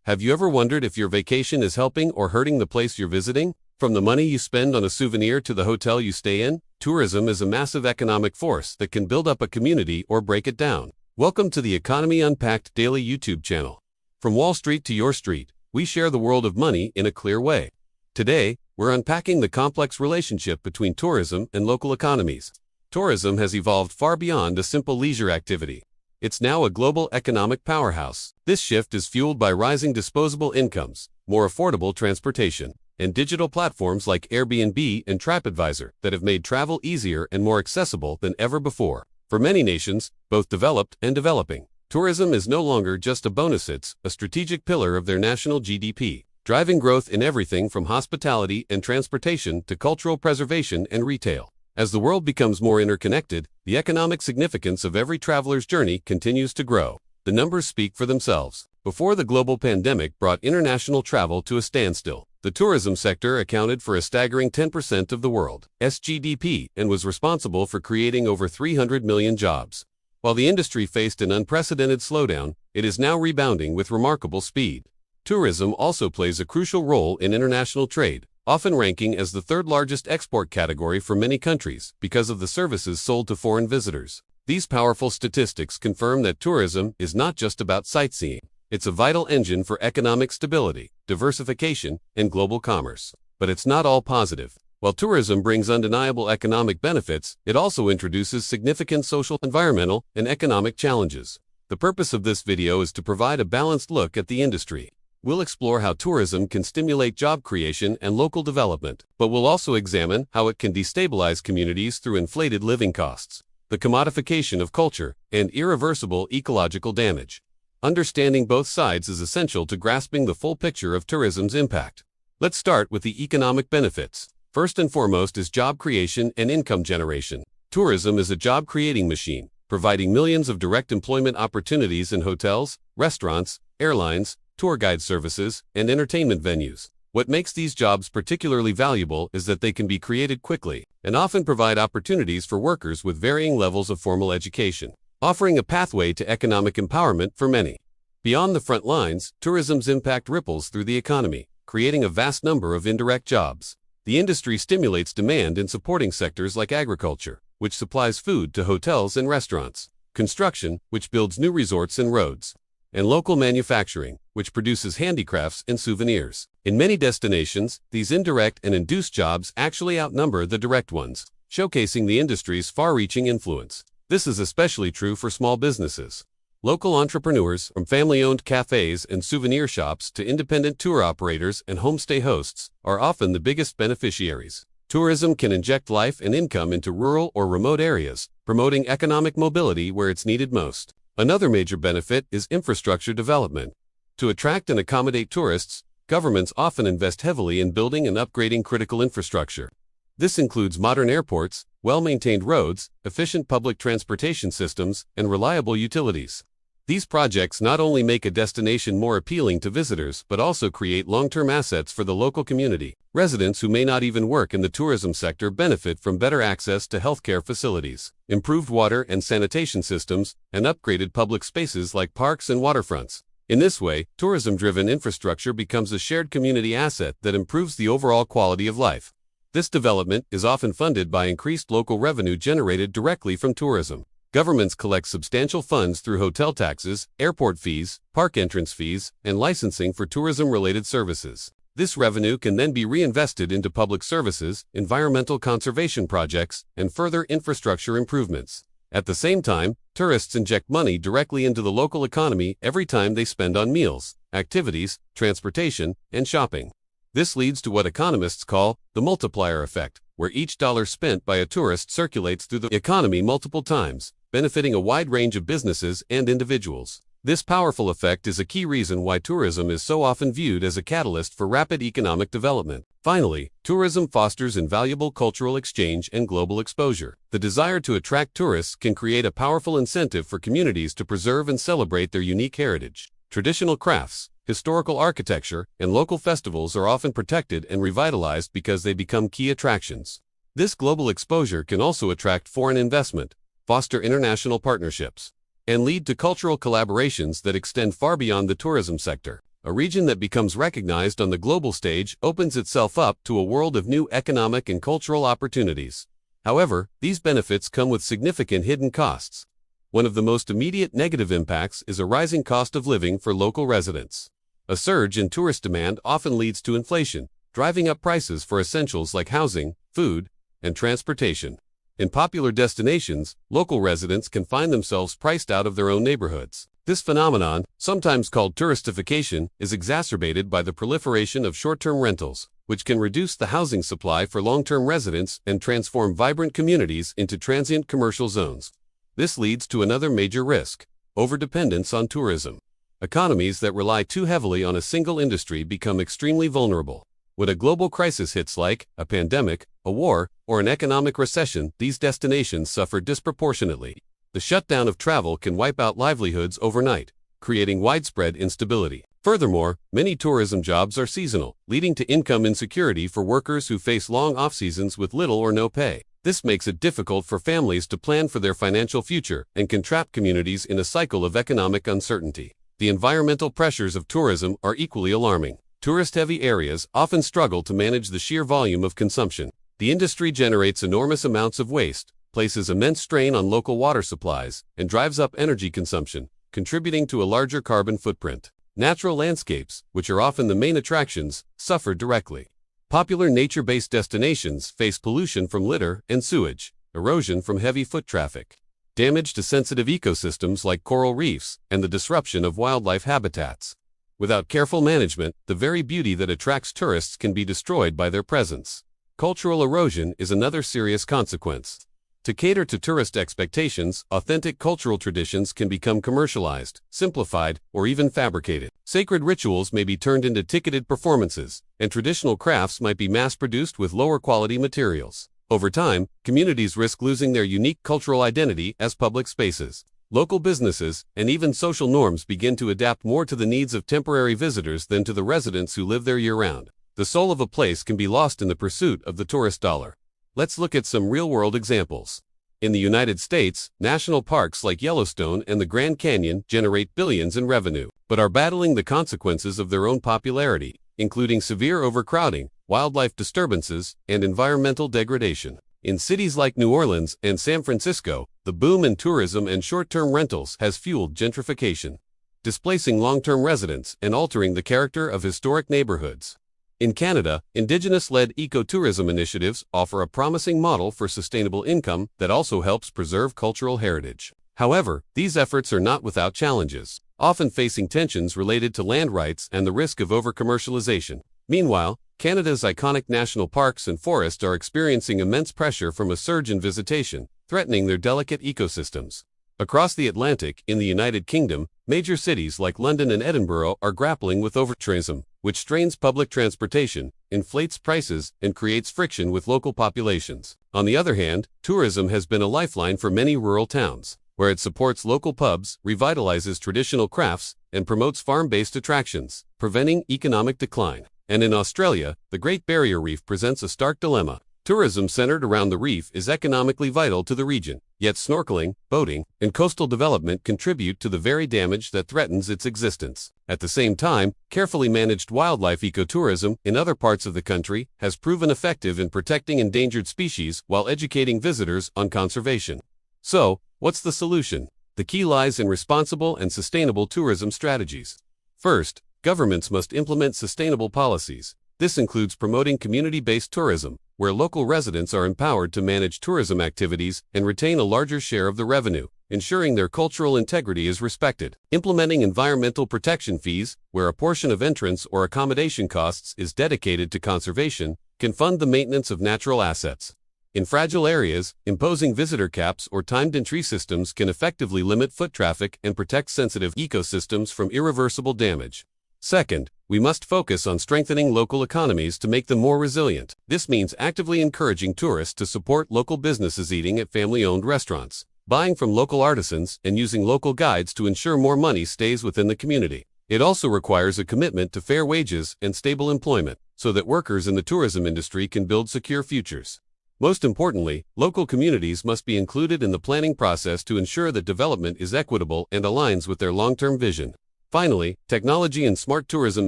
Have you ever wondered if your vacation is helping or hurting the place you're visiting? From the money you spend on a souvenir to the hotel you stay in, tourism is a massive economic force that can build up a community or break it down. Welcome to the Economy Unpacked daily YouTube channel. From Wall Street to your street, we share the world of money in a clear way. Today, we're unpacking the complex relationship between tourism and local economies. Tourism has evolved far beyond a simple leisure activity. It's now a global economic powerhouse. This shift is fueled by rising disposable incomes, more affordable transportation, and digital platforms like Airbnb and TripAdvisor that have made travel easier and more accessible than ever before. For many nations, both developed and developing, tourism is no longer just a bonus, it's a strategic pillar of their national GDP, driving growth in everything from hospitality and transportation to cultural preservation and retail. As the world becomes more interconnected, the economic significance of every traveler's journey continues to grow. The numbers speak for themselves. Before the global pandemic brought international travel to a standstill, the tourism sector accounted for a staggering 10% of the world's GDP and was responsible for creating over 300 million jobs. While the industry faced an unprecedented slowdown, it is now rebounding with remarkable speed. Tourism also plays a crucial role in international trade, often ranking as the third largest export category for many countries because of the services sold to foreign visitors. These powerful statistics confirm that tourism is not just about sightseeing. It's a vital engine for economic stability, diversification, and global commerce. But it's not all positive. While tourism brings undeniable economic benefits, it also introduces significant social, environmental, and economic challenges. The purpose of this video is to provide a balanced look at the industry. We'll explore how tourism can stimulate job creation and local development, but we'll also examine how it can destabilize communities through inflated living costs, the commodification of culture, and irreversible ecological damage. Understanding both sides is essential to grasping the full picture of tourism's impact. Let's start with the economic benefits. First and foremost is job creation and income generation. Tourism is a job-creating machine, providing millions of direct employment opportunities in hotels, restaurants, airlines, tour guide services, and entertainment venues. What makes these jobs particularly valuable is that they can be created quickly and often provide opportunities for workers with varying levels of formal education, offering a pathway to economic empowerment for many. Beyond the front lines, tourism's impact ripples through the economy, creating a vast number of indirect jobs. The industry stimulates demand in supporting sectors like agriculture, which supplies food to hotels and restaurants, construction, which builds new resorts and roads, and local manufacturing, which produces handicrafts and souvenirs. In many destinations, these indirect and induced jobs actually outnumber the direct ones, showcasing the industry's far-reaching influence. This is especially true for small businesses. Local entrepreneurs, from family-owned cafes and souvenir shops to independent tour operators and homestay hosts, are often the biggest beneficiaries. Tourism can inject life and income into rural or remote areas, promoting economic mobility where it's needed most. Another major benefit is infrastructure development. To attract and accommodate tourists, governments often invest heavily in building and upgrading critical infrastructure. This includes modern airports, well-maintained roads, efficient public transportation systems, and reliable utilities. These projects not only make a destination more appealing to visitors but also create long-term assets for the local community. Residents who may not even work in the tourism sector benefit from better access to healthcare facilities, improved water and sanitation systems, and upgraded public spaces like parks and waterfronts. In this way, tourism-driven infrastructure becomes a shared community asset that improves the overall quality of life. This development is often funded by increased local revenue generated directly from tourism. Governments collect substantial funds through hotel taxes, airport fees, park entrance fees, and licensing for tourism-related services. This revenue can then be reinvested into public services, environmental conservation projects, and further infrastructure improvements. At the same time, tourists inject money directly into the local economy every time they spend on meals, activities, transportation, and shopping. This leads to what economists call the multiplier effect, where each dollar spent by a tourist circulates through the economy multiple times, benefiting a wide range of businesses and individuals. This powerful effect is a key reason why tourism is so often viewed as a catalyst for rapid economic development. Finally, tourism fosters invaluable cultural exchange and global exposure. The desire to attract tourists can create a powerful incentive for communities to preserve and celebrate their unique heritage. Traditional crafts, historical architecture, and local festivals are often protected and revitalized because they become key attractions. This global exposure can also attract foreign investment, foster international partnerships, and lead to cultural collaborations that extend far beyond the tourism sector. A region that becomes recognized on the global stage opens itself up to a world of new economic and cultural opportunities. However, these benefits come with significant hidden costs. One of the most immediate negative impacts is a rising cost of living for local residents. A surge in tourist demand often leads to inflation, driving up prices for essentials like housing, food, and transportation. In popular destinations, local residents can find themselves priced out of their own neighborhoods. This phenomenon, sometimes called touristification, is exacerbated by the proliferation of short-term rentals, which can reduce the housing supply for long-term residents and transform vibrant communities into transient commercial zones. This leads to another major risk: overdependence on tourism. Economies that rely too heavily on a single industry become extremely vulnerable. When a global crisis hits, like a pandemic, a war, or an economic recession, these destinations suffer disproportionately. The shutdown of travel can wipe out livelihoods overnight, creating widespread instability. Furthermore, many tourism jobs are seasonal, leading to income insecurity for workers who face long off-seasons with little or no pay. This makes it difficult for families to plan for their financial future and can trap communities in a cycle of economic uncertainty. The environmental pressures of tourism are equally alarming. Tourist-heavy areas often struggle to manage the sheer volume of consumption. The industry generates enormous amounts of waste, places immense strain on local water supplies, and drives up energy consumption, contributing to a larger carbon footprint. Natural landscapes, which are often the main attractions, suffer directly. Popular nature-based destinations face pollution from litter and sewage, erosion from heavy foot traffic, damage to sensitive ecosystems like coral reefs, and the disruption of wildlife habitats. Without careful management, the very beauty that attracts tourists can be destroyed by their presence. Cultural erosion is another serious consequence. To cater to tourist expectations, authentic cultural traditions can become commercialized, simplified, or even fabricated. Sacred rituals may be turned into ticketed performances, and traditional crafts might be mass-produced with lower quality materials. Over time, communities risk losing their unique cultural identity as public spaces. Local businesses and even social norms begin to adapt more to the needs of temporary visitors than to the residents who live there year-round. The soul of a place can be lost in the pursuit of the tourist dollar. Let's look at some real-world examples. In the United States, national parks like Yellowstone and the Grand Canyon generate billions in revenue, but are battling the consequences of their own popularity, including severe overcrowding, wildlife disturbances, and environmental degradation. In cities like New Orleans and San Francisco, the boom in tourism and short-term rentals has fueled gentrification, displacing long-term residents and altering the character of historic neighborhoods. In Canada, Indigenous-led ecotourism initiatives offer a promising model for sustainable income that also helps preserve cultural heritage. However, these efforts are not without challenges, often facing tensions related to land rights and the risk of over-commercialization. Meanwhile, Canada's iconic national parks and forests are experiencing immense pressure from a surge in visitation, threatening their delicate ecosystems. Across the Atlantic, in the United Kingdom, major cities like London and Edinburgh are grappling with overtourism, which strains public transportation, inflates prices, and creates friction with local populations. On the other hand, tourism has been a lifeline for many rural towns, where it supports local pubs, revitalizes traditional crafts, and promotes farm-based attractions, preventing economic decline. And in Australia, the Great Barrier Reef presents a stark dilemma. Tourism centered around the reef is economically vital to the region, yet snorkeling, boating, and coastal development contribute to the very damage that threatens its existence. At the same time, carefully managed wildlife ecotourism in other parts of the country has proven effective in protecting endangered species while educating visitors on conservation. So, what's the solution? The key lies in responsible and sustainable tourism strategies. First, governments must implement sustainable policies. This includes promoting community-based tourism, where local residents are empowered to manage tourism activities and retain a larger share of the revenue, ensuring their cultural integrity is respected. Implementing environmental protection fees, where a portion of entrance or accommodation costs is dedicated to conservation, can fund the maintenance of natural assets. In fragile areas, imposing visitor caps or timed entry systems can effectively limit foot traffic and protect sensitive ecosystems from irreversible damage. Second, we must focus on strengthening local economies to make them more resilient. This means actively encouraging tourists to support local businesses, eating at family-owned restaurants, buying from local artisans, and using local guides to ensure more money stays within the community. It also requires a commitment to fair wages and stable employment, so that workers in the tourism industry can build secure futures. Most importantly, local communities must be included in the planning process to ensure that development is equitable and aligns with their long-term vision. Finally, technology and smart tourism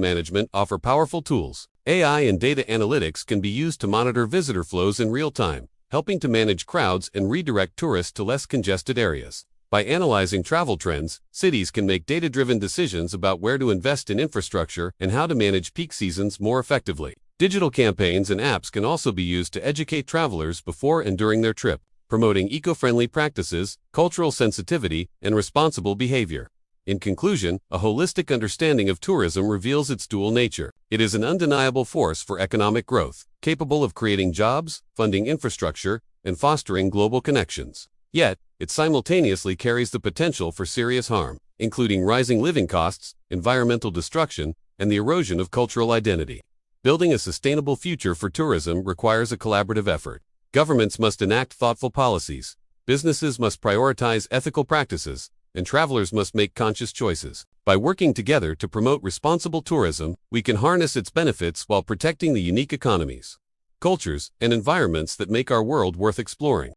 management offer powerful tools. AI and data analytics can be used to monitor visitor flows in real time, helping to manage crowds and redirect tourists to less congested areas. By analyzing travel trends, cities can make data-driven decisions about where to invest in infrastructure and how to manage peak seasons more effectively. Digital campaigns and apps can also be used to educate travelers before and during their trip, promoting eco-friendly practices, cultural sensitivity, and responsible behavior. In conclusion, a holistic understanding of tourism reveals its dual nature. It is an undeniable force for economic growth, capable of creating jobs, funding infrastructure, and fostering global connections. Yet, it simultaneously carries the potential for serious harm, including rising living costs, environmental destruction, and the erosion of cultural identity. Building a sustainable future for tourism requires a collaborative effort. Governments must enact thoughtful policies, businesses must prioritize ethical practices, and travelers must make conscious choices. By working together to promote responsible tourism, we can harness its benefits while protecting the unique economies, cultures, and environments that make our world worth exploring.